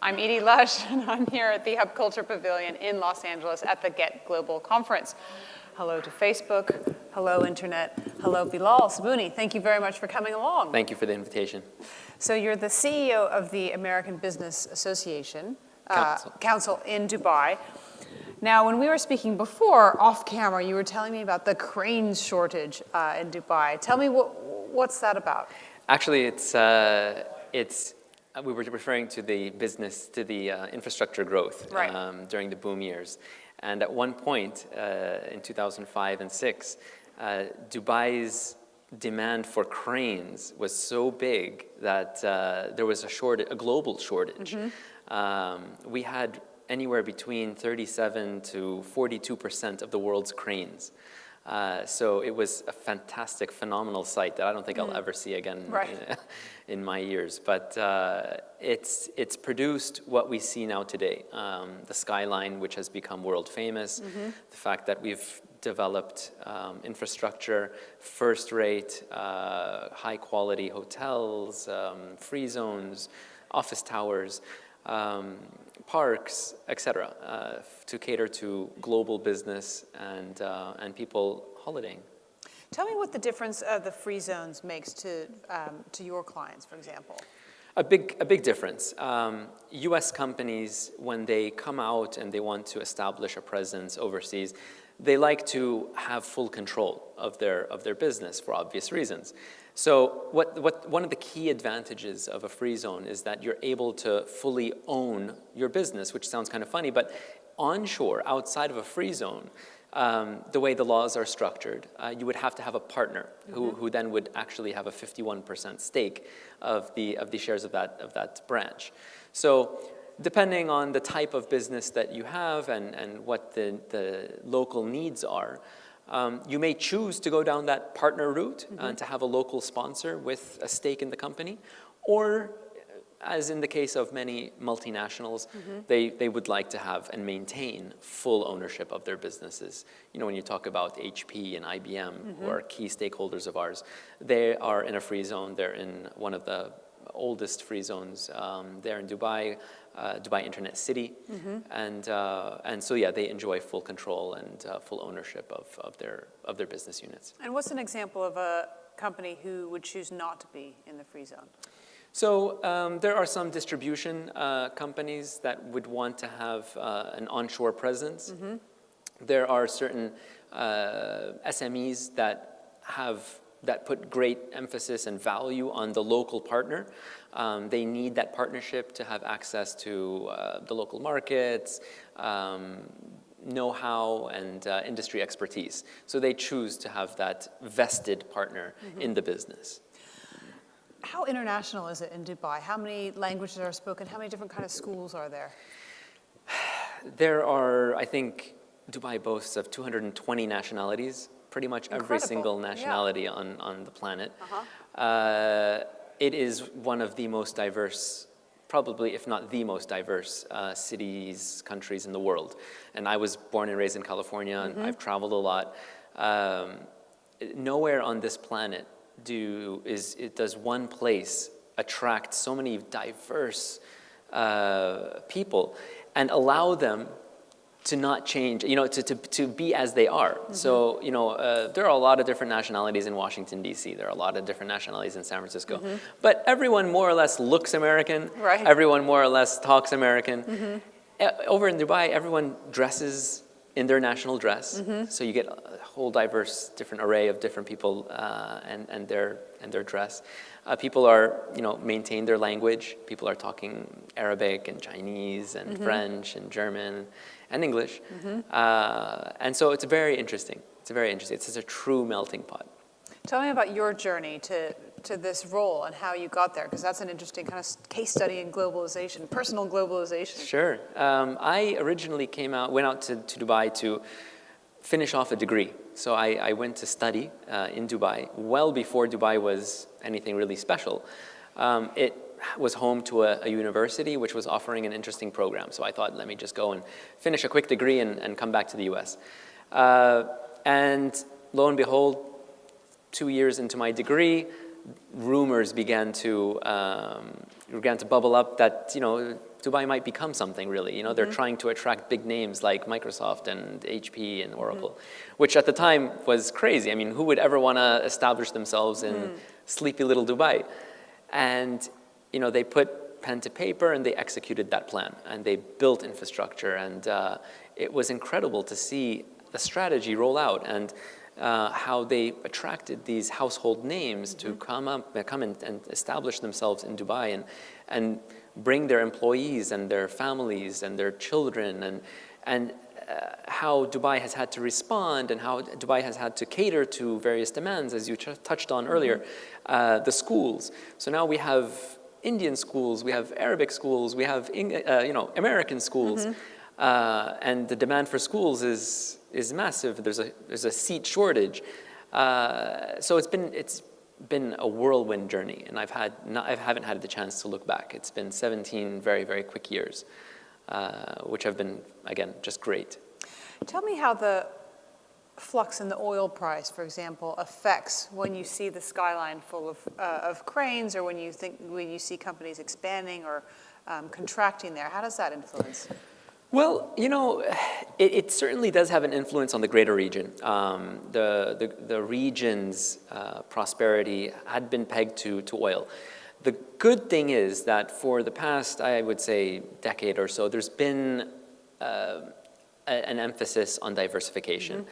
I'm Edie Lush, and I'm here at the Hub Culture Pavilion in Los Angeles at the GetGlobal conference. Hello to Facebook, hello Internet, hello Bilal Sabouni. Thank you very much for coming along. Thank you for the invitation. So you're the CEO of the American Business Association Council in Dubai. Now, when we were speaking before, off camera, you were telling me about the cranes shortage in Dubai. Tell me, what's that about? Actually, we were referring to the business, to the infrastructure growth during the boom years. And at one point in 2005 and 6, Dubai's demand for cranes was so big that there was a global shortage. Mm-hmm. We had anywhere between 37 to 42% of the world's cranes. So it was a fantastic, phenomenal sight that I don't think I'll ever see again in my years. But it's produced what we see now today. The skyline, which has become world famous, the fact that we've developed infrastructure, first-rate, high-quality hotels, free zones, office towers, parks, etc., to cater to global business and people holidaying. Tell me what the difference of the free zones makes to your clients, for example. A big difference. U.S. companies, when they come out and they want to establish a presence overseas, they like to have full control of their business for obvious reasons. So one of the key advantages of a free zone is that you're able to fully own your business, which sounds kind of funny, but onshore, outside of a free zone, the way the laws are structured, you would have to have a partner who then would actually have a 51% stake of the shares of that branch. So depending on the type of business that you have and what the local needs are, you may choose to go down that partner route and to have a local sponsor with a stake in the company, or as in the case of many multinationals, they would like to have and maintain full ownership of their businesses. You know, when you talk about HP and IBM, who are key stakeholders of ours, they are in a free zone. They're in one of the oldest free zones there in Dubai, Dubai Internet City, and so yeah, they enjoy full control and full ownership of their business units. And what's an example of a company who would choose not to be in the free zone? So there are some distribution companies that would want to have an onshore presence. There are certain SMEs that put great emphasis and value on the local partner. They need that partnership to have access to the local markets, know-how, and industry expertise. So they choose to have that vested partner in the business. How international is it in Dubai? How many languages are spoken? How many different kind of schools are there? There are, I think, Dubai boasts of 220 nationalities. Pretty much every single nationality on the planet. It is one of the most diverse, probably if not the most diverse cities, countries in the world. And I was born and raised in California, and I've traveled a lot. Nowhere on this planet does one place attract so many diverse people and allow them to not change, to be as they are. So, there are a lot of different nationalities in Washington, D.C. There are a lot of different nationalities in San Francisco. But everyone more or less looks American. Right. Everyone more or less talks American. Over in Dubai, everyone dresses in their national dress. So you get a whole diverse, different array of different people and their dress. People are, maintain their language. People are talking Arabic and Chinese and French and German and English. And so it's very interesting. It's a true melting pot. Tell me about your journey to this role and how you got there, because that's an interesting kind of case study in globalization, personal globalization. Sure. I originally went out to Dubai to finish off a degree. So I went to study in Dubai well before Dubai was anything really special. It was home to a university which was offering an interesting program. So I thought, let me just go and finish a quick degree and come back to the US. And lo and behold, 2 years into my degree, rumors began to bubble up that, Dubai might become something really. They're trying to attract big names like Microsoft and HP and Oracle, which at the time was crazy. I mean, who would ever want to establish themselves in sleepy little Dubai? And, they put pen to paper and they executed that plan and they built infrastructure, and it was incredible to see the strategy roll out and how they attracted these household names to come and establish themselves in Dubai and bring their employees and their families and their children, and how Dubai has had to respond and how Dubai has had to cater to various demands, as you touched on earlier, the schools. So now we have Indian schools, we have Arabic schools, we have American schools, and the demand for schools is massive. There's a seat shortage, so it's been a whirlwind journey, and I haven't had the chance to look back. It's been 17 very, very quick years, which have been, again, just great. Tell me how the flux in the oil price, for example, affects when you see the skyline full of cranes, or when you see companies expanding or contracting there. How does that influence? Well, it certainly does have an influence on the greater region. The region's prosperity had been pegged to oil. The good thing is that for the past, I would say, decade or so, there's been an emphasis on diversification.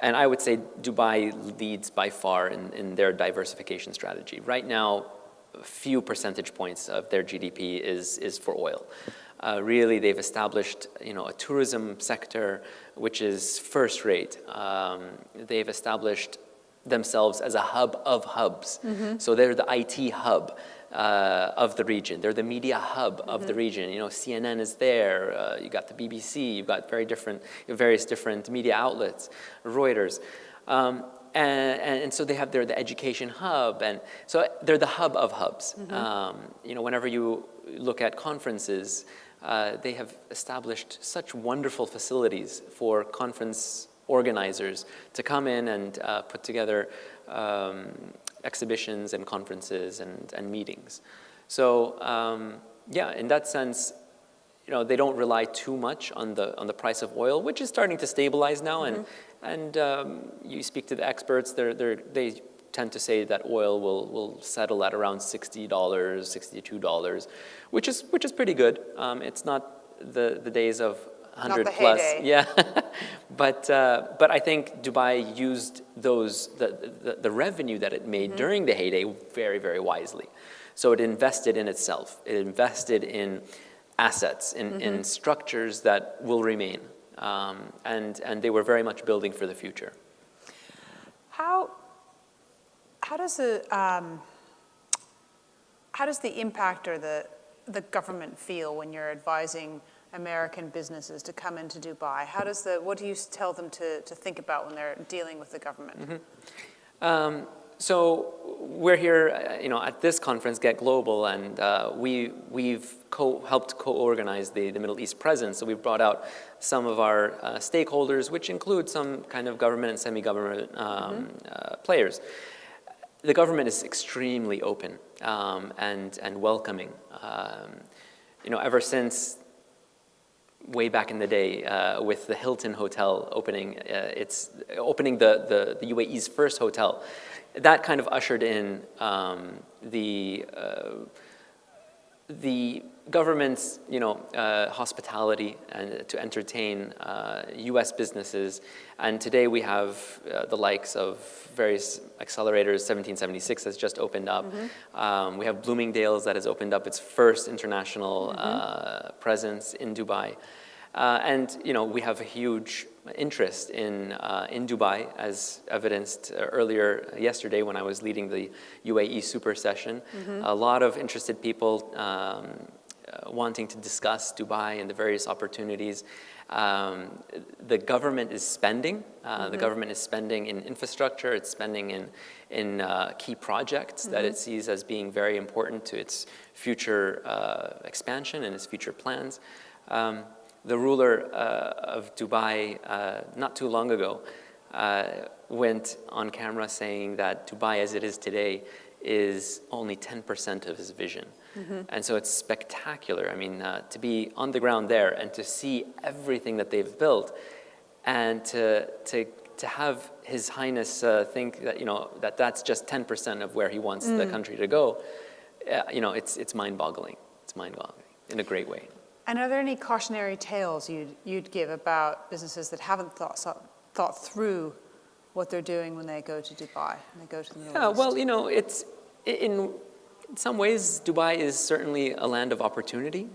And I would say Dubai leads by far in their diversification strategy. Right now, a few percentage points of their GDP is for oil. Really, they've established, a tourism sector which is first rate. They've established themselves as a hub of hubs. So they're the IT hub of the region. They're the media hub of the region. CNN is there. You got the BBC. You've got various different media outlets, Reuters. And so they're the education hub, and so they're the hub of hubs. Whenever you look at conferences, they have established such wonderful facilities for conference organizers to come in and put together exhibitions and conferences and meetings. So in that sense, they don't rely too much on the price of oil, which is starting to stabilize now. And you speak to the experts, they tend to say that oil will settle at around $60, $62, which is pretty good. It's not the days of 100 not the plus. heyday. Yeah, but I think Dubai used the revenue that it made during the heyday very, very wisely. So it invested in itself. It invested in assets, in structures that will remain, and they were very much building for the future. How does the impact or the government feel when you're advising American businesses to come into Dubai? What do you tell them to think about when they're dealing with the government? So we're here, at this conference, GetGlobal, and we've helped co-organize the Middle East presence. So we've brought out some of our stakeholders, which include some kind of government and semi-government players. The government is extremely open and welcoming. Ever since way back in the day, with the Hilton Hotel opening, the UAE's first hotel, that kind of ushered in the government's hospitality and to entertain U.S. businesses. And today we have the likes of various accelerators. 1776 has just opened up. We have Bloomingdale's that has opened up its first international presence in Dubai. And we have a huge interest in Dubai, as evidenced earlier yesterday when I was leading the UAE Super Session. A lot of interested people wanting to discuss Dubai and the various opportunities. The government is spending. The government is spending in infrastructure. It's spending in key projects that it sees as being very important to its future expansion and its future plans. The ruler of Dubai, not too long ago, went on camera saying that Dubai, as it is today, is only 10% of his vision. And so it's spectacular. I mean, to be on the ground there and to see everything that they've built, and to have His Highness think that, that's just 10% of where he wants the country to go, it's mind-boggling. It's mind-boggling in a great way. And are there any cautionary tales you'd give about businesses that haven't thought through what they're doing when they go to Dubai, when they go to the Middle East? Well, it's in some ways Dubai is certainly a land of opportunity,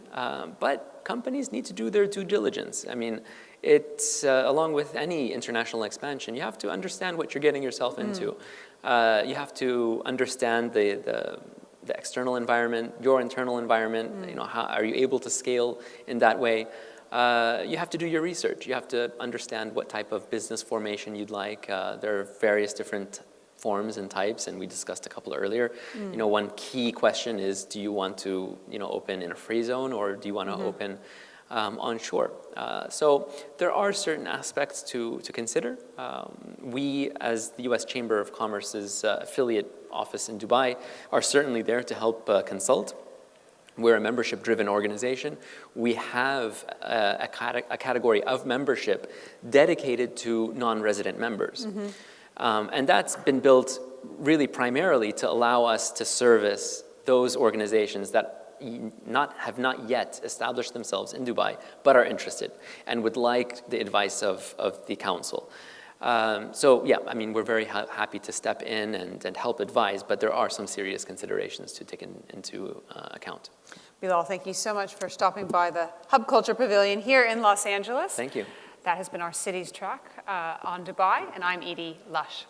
but companies need to do their due diligence. I mean, it's along with any international expansion, you have to understand what you're getting yourself into. You have to understand the external environment, your internal environment. How are you able to scale in that way? You have to do your research. You have to understand what type of business formation you'd like. There are various different forms and types, and we discussed a couple earlier. One key question is, do you want to open in a free zone, or do you want to open onshore? So there are certain aspects to consider. We, as the U.S. Chamber of Commerce's affiliate office in Dubai, are certainly there to help consult. We're a membership-driven organization. We have a category of membership dedicated to non-resident members. And that's been built really primarily to allow us to service those organizations that have not yet established themselves in Dubai, but are interested and would like the advice of the council. So yeah, I mean, we're very happy to step in and help advise, but there are some serious considerations to take into account. Bilal, thank you so much for stopping by the Hub Culture Pavilion here in Los Angeles. Thank you. That has been our Cities Track on Dubai, and I'm Edie Lush.